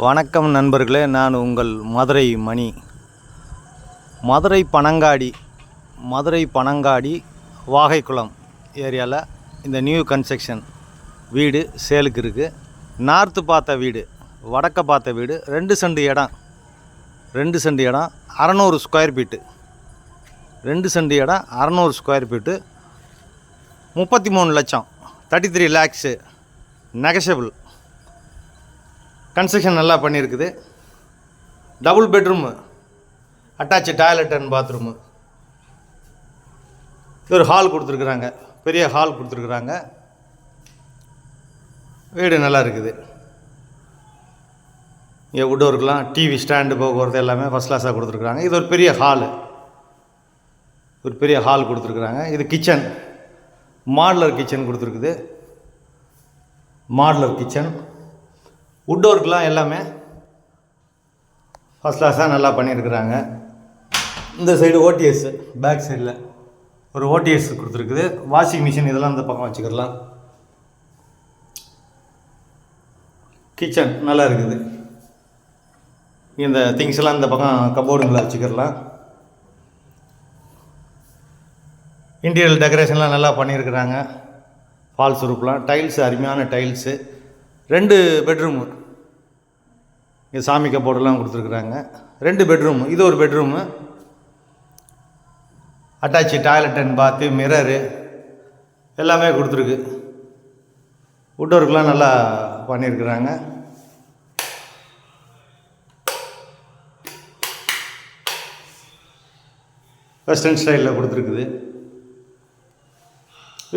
வணக்கம் நண்பர்களே, நான் உங்கள் மதுரை மணி. மதுரை பனங்காடி வாகைக்குளம் ஏரியாவில் இந்த நியூ கன்ஸ்ட்ரக்ஷன் வீடு சேலுக்கு இருக்குது. நார்த்து பார்த்த வீடு, வடக்க பார்த்த வீடு, 2 சென்ட் இடம் 600 ஸ்கொயர் ஃபீட்டு. 2 சென்ட் இடம் 600 ஸ்கொயர் ஃபீட்டு, 33 லட்சம், 33 லேக்ஸு, நெகஷபிள். கன்ஸ்ட்ரக்ஷன் நல்லா பண்ணியிருக்குது. Double bedroom, attach toilet and bathroom. ஒரு ஹால் கொடுத்துருக்குறாங்க, பெரிய ஹால் கொடுத்துருக்குறாங்க. வீடு நல்லா இருக்குது. இங்கே வுட் ஒர்க்லாம், டிவி ஸ்டாண்டு போக்குவரத்து எல்லாமே ஃபஸ்ட் கிளாஸாக கொடுத்துருக்குறாங்க. இது ஒரு பெரிய ஹால் கொடுத்துருக்குறாங்க. இது கிச்சன், மாடுலர் கிச்சன் கொடுத்துருக்குது. மாடுலர் கிச்சன், வுட் ஒர்க்லாம் எல்லாமே ஃபஸ்ட் கிளாஸாக நல்லா பண்ணியிருக்கிறாங்க. இந்த சைடு ஓடிஎஸ், பேக் சைடில் ஒரு ஓடிஎஸ் கொடுத்துருக்குது. வாஷிங் மிஷின் இதெல்லாம் இந்த பக்கம் வச்சுக்கிடலாம். கிச்சன் நல்லா இருக்குது. இந்த திங்ஸ்லாம் இந்த பக்கம் கபோர்டுங்களை வச்சுக்கிடலாம். இன்டீரியல் டெக்கரேஷன்லாம் நல்லா பண்ணியிருக்கிறாங்க. ஃபால்ஸ் ரூப்லாம், டைல்ஸு, அருமையான டைல்ஸு. 2 பெட்ரூமு, இங்கே சாமி கபோர்டெல்லாம் கொடுத்துருக்குறாங்க. 2 பெட்ரூமு, இது ஒரு பெட்ரூமு. அட்டாச்சு டாய்லெட் அண்ட் பாத்து, மிரரு எல்லாமே கொடுத்துருக்கு. வுட் ஒர்க்லாம் நல்லா பண்ணியிருக்கிறாங்க. வெஸ்டர்ன் ஸ்டைலில் கொடுத்துருக்குது.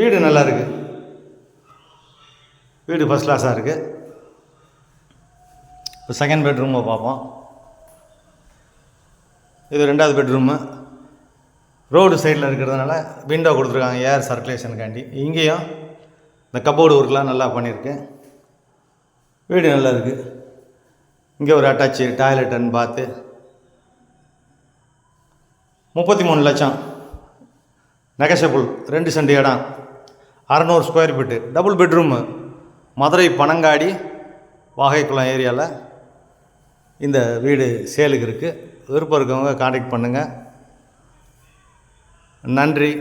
வீடு நல்லா இருக்குது. வீடு ஃபஸ்ட் கிளாஸாக இருக்குது. இப்போ செகண்ட் பெட்ரூமை பார்ப்போம். இது 2வது பெட்ரூமு. ரோடு சைடில் இருக்கிறதுனால விண்டோ கொடுத்துருக்காங்க ஏர் சர்க்குலேஷனுக்காண்டி. இங்கேயும் இந்த கபோர்டு ஒர்க்லாம் நல்லா பண்ணியிருக்கு. வீடு நல்லா இருக்குது. இங்கே ஒரு அட்டாச்சு டாய்லெட் அண்ட் பாத்து. 33 லட்சம், நெகஷபிள். 2 சென்ட் இடம், 600 square feet, double bedroom. Madurai Panangadi Vagaikulam ஏரியாவில் இந்த வீடு சேலுக்கு இருக்குது. விருப்பம் இருக்கவங்க கான்டாக்ட் பண்ணுங்கள். நன்றி.